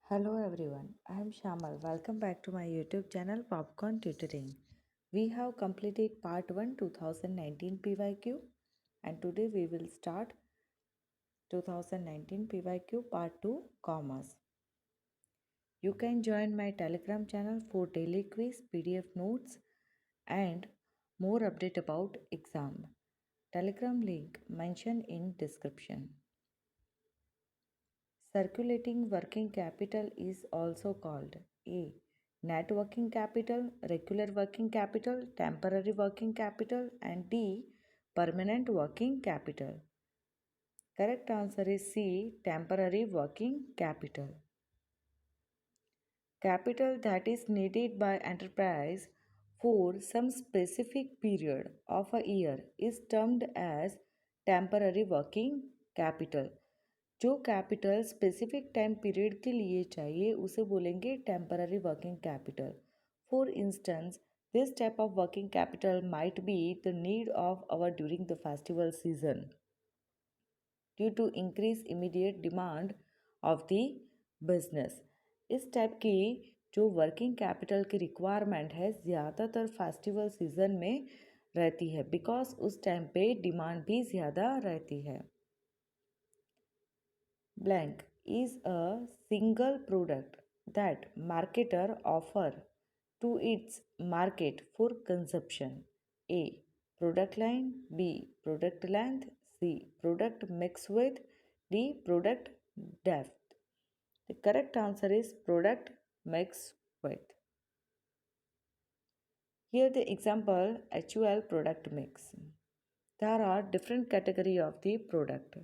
Hello everyone, I am Shamal. Welcome back to my YouTube channel Popcorn Tutoring. We have completed part 1 2019 PYQ and today we will start 2019 PYQ part 2 Commerce. You can join my Telegram channel for daily quiz, PDF notes and more update about exam. Telegram link mentioned in description. Circulating working capital is also called A. Net working capital, regular working capital, temporary working capital, and D. Permanent working capital. Correct answer is C. Temporary working capital. Capital that is needed by enterprise for some specific period of a year is termed as temporary working capital. जो capital specific time period के लिए चाहिए उसे बोलेंगे temporary working capital. For instance this type of working capital might be the need of hour during the festival season due to increase immediate demand of the business. इस type की जो working capital की requirement है ज़्यादातर festival season में रहती है because उस टाइम पे डिमांड भी ज़्यादा रहती है. Blank is a single product that marketer offer to its market for consumption. A. Product line. B. Product length. C. Product mix with. D. Product depth. The correct answer is product mix with. Here the example HUL product mix. There are different category of the product.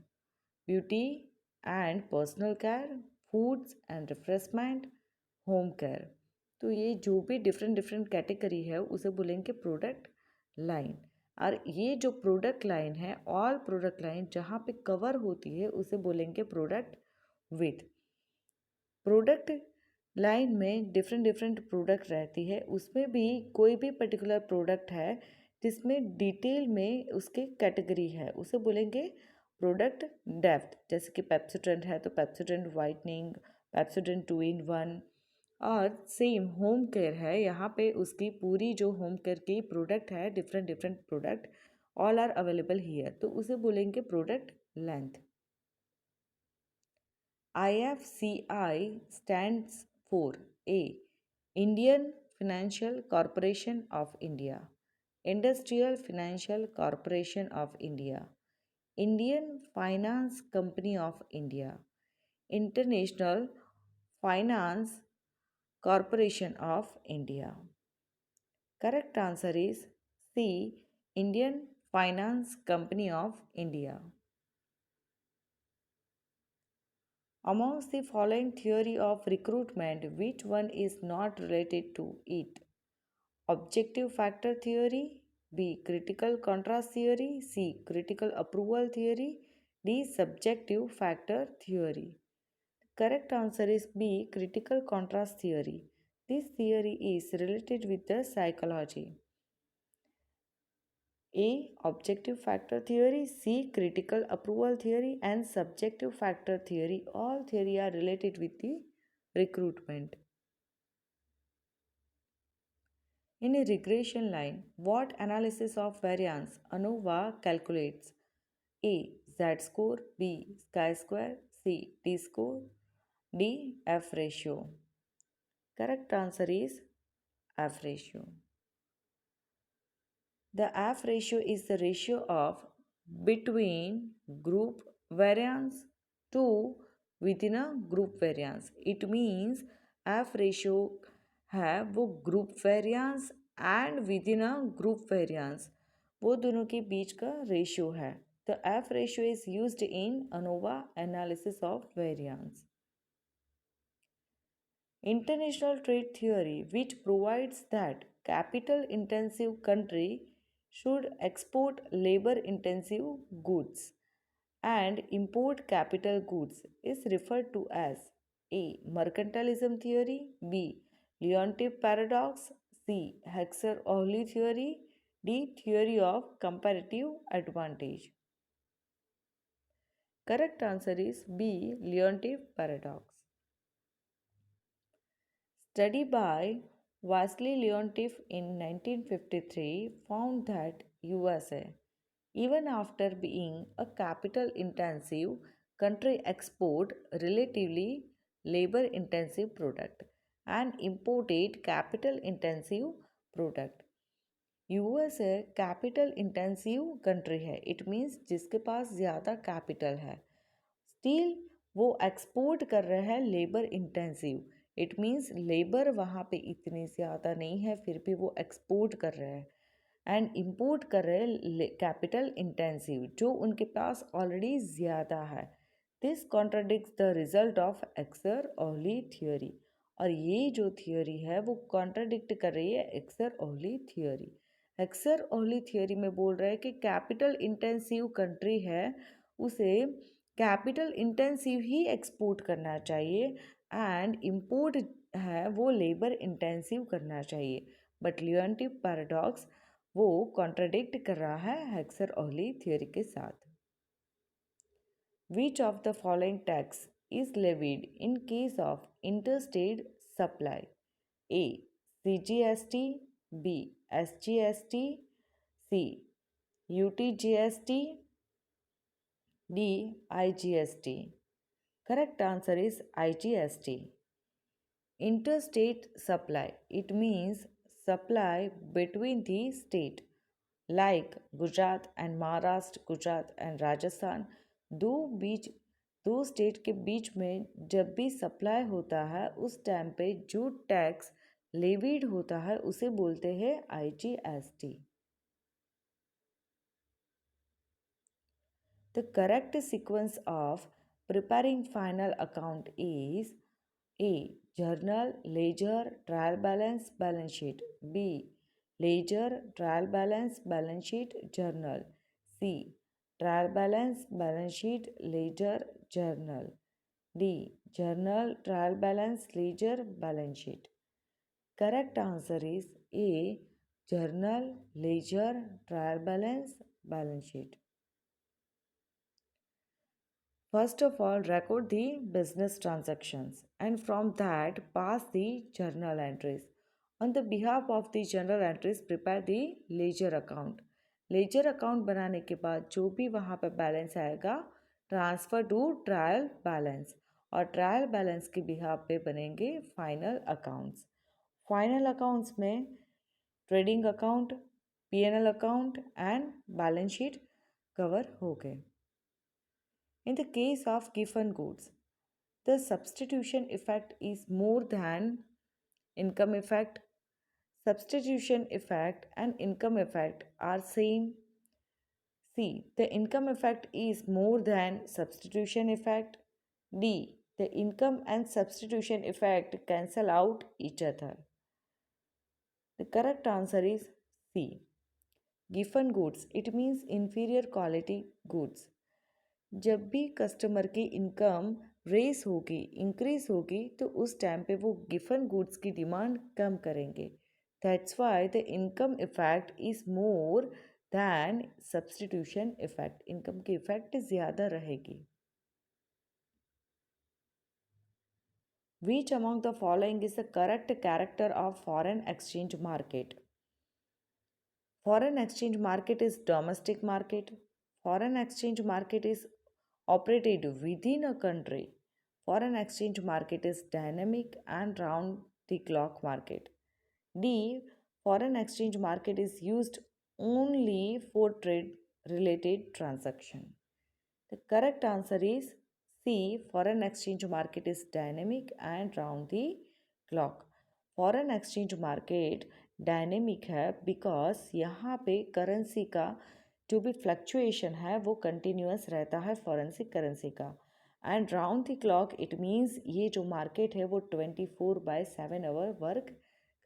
Beauty and personal care, foods and refreshment, home care. तो ये जो भी different different category है उसे बोलेंगे product line. और ये जो प्रोडक्ट लाइन है ऑल प्रोडक्ट लाइन जहाँ पे कवर होती है उसे बोलेंगे प्रोडक्ट विथ. प्रोडक्ट लाइन में डिफरेंट डिफरेंट प्रोडक्ट रहती है उसमें भी कोई भी पर्टिकुलर प्रोडक्ट है जिसमें डिटेल में उसके कैटेगरी है उसे बोलेंगे प्रोडक्ट डेप्थ. जैसे कि पेप्सोडेंट है तो पेप्सोडेंट वाइटनिंग, पेप्सोडेंट 2 in 1. और सेम होम केयर है यहाँ पे उसकी पूरी जो होम केयर की प्रोडक्ट है different different product all are available here तो उसे बोलेंगे product length. IFCI stands for A. Indian Financial Corporation of India, Industrial Financial Corporation of India, Indian Finance Company of India, International Finance Corporation of India. Correct answer is C. Indian Finance Company of India. Amongst the following theory of recruitment, which one is not related to it? Objective factor theory, B. Critical contrast theory, C. Critical approval theory, D. Subjective factor theory. Correct answer is B. Critical contrast theory. This theory is related with the psychology. A. Objective factor theory, C. Critical approval theory and subjective factor theory. All theory are related with the recruitment. In a regression line, what analysis of variance ANOVA calculates? A. Z-score, B. Chi-square, C. T-score, D. F-ratio. Correct answer is F-ratio. The F ratio is the ratio of between group variance to within a group variance. It means F ratio है वो group variance and within a group variance वो दोनों के बीच का ratio है. The F ratio is used in ANOVA analysis of variance. International trade theory, which provides that capital intensive country should export labor intensive goods and import capital goods, is referred to as A. Mercantilism theory, B. Leontief paradox, C. Hexer-Ohly theory, D. Theory of comparative advantage. Correct answer is B. Leontief paradox. Study by Vasily Leontief in 1953 found that USA, even after being a capital intensive country, export relatively labor intensive product and imported capital intensive product. USA capital intensive country है, it means जिसके पास ज़्यादा capital है, still वो export कर रहा है labour intensive, it means labour वहाँ पे इतनी ज़्यादा नहीं है फिर भी वो एक्सपोर्ट कर रहे हैं एंड इम्पोर्ट कर रहे हैं कैपिटल इंटेंसिव जो उनके पास ऑलरेडी ज़्यादा है. This contradicts the result of Heckscher Ohlin theory. और ये जो थियोरी है वो कॉन्ट्राडिक्ट कर रही है एक्सर ओहली थियोरी. एक्सर ओहली थियोरी में बोल रहा है कि कैपिटल इंटेंसिव कंट्री है उसे कैपिटल इंटेंसिव ही एक्सपोर्ट करना चाहिए एंड इम्पोर्ट है वो लेबर इंटेंसिव करना चाहिए. बट लियोन्टिव पैराडॉक्स वो कॉन्ट्राडिक्ट कर रहा है हेक्सर ओहली थियोरी के साथ. Which of the following tax is levied in case of interstate supply? A. CGST, B. SGST, C. UTGST, D. IGST. Correct answer is IGST. Interstate supply. It means supply between the state like Gujarat and Maharashtra, Gujarat and Rajasthan, दो बीच दो state के बीच में जब भी supply होता है उस time पे जो टैक्स लेविड होता है उसे बोलते हैं IGST. The correct sequence of preparing final account is A. Journal, ledger, trial balance, balance sheet. B. Ledger, trial balance, balance sheet, journal. C. Trial balance, balance sheet, ledger, journal. D. Journal, trial balance, ledger, balance sheet. Correct answer is A. Journal, ledger, trial balance, balance sheet. First of all, record the business transactions and from that pass the journal entries. On the behalf of the journal entries, prepare the ledger account. Ledger account बनाने के बाद जो भी वहाँ पे balance आएगा transfer to trial balance और trial balance के बिहाफ पे बनेंगे फाइनल अकाउंट्स. फाइनल अकाउंट्स में trading account, P&L account and balance sheet cover हो गए. In the case of given goods, the substitution effect is more than income effect. Substitution effect and income effect are same. C. The income effect is more than substitution effect. D. The income and substitution effect cancel out each other. The correct answer is C. Given goods, it means inferior quality goods. जब भी customer की income race होगी, increase होगी, तो उस time पे वो Giffen goods की डिमांड कम करेंगे. That's why the income effect is more than substitution effect. Income की इफेक्ट ज़्यादा रहेगी. Which among the following is the correct character of foreign exchange market? Foreign exchange market is domestic market. Foreign exchange market is operated within a country. Foreign exchange market is dynamic and round the clock market. D. Foreign exchange market is used only for trade related transaction. The correct answer is C. Foreign exchange market is dynamic and round the clock. Foreign exchange market dynamic है because यहाँ पे currency का जो भी fluctuation है वो continuous रहता है फॉरेंसिक करेंसी का. And round the clock it means ये जो मार्केट है वो 24/7 आवर वर्क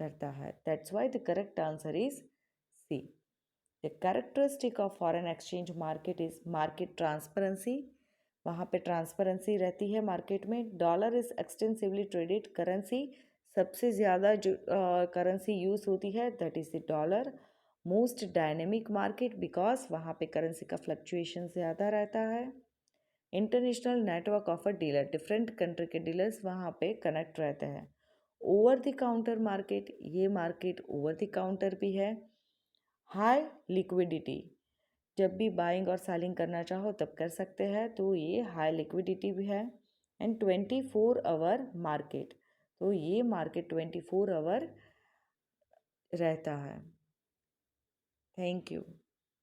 करता है. That's why the correct answer is C. The characteristic of foreign exchange market is market transparency. वहाँ पे ट्रांसपेरेंसी रहती है मार्केट में. Dollar is extensively traded currency. सबसे ज़्यादा जो करेंसी यूज़ होती है that is the dollar. Most dynamic market because वहाँ पे करेंसी का फ्लक्चुएशन ज़्यादा रहता है. International network of a dealer. Different country के डीलर्स वहाँ पे कनेक्ट रहते हैं. ओवर द काउंटर मार्केट, ये मार्केट ओवर द काउंटर भी है। हाई लिक्विडिटी, जब भी बाइंग और सेलिंग करना चाहो तब कर सकते हैं, तो ये हाई लिक्विडिटी भी है। एंड 24 आवर मार्केट, तो ये मार्केट 24 आवर रहता है। Thank you.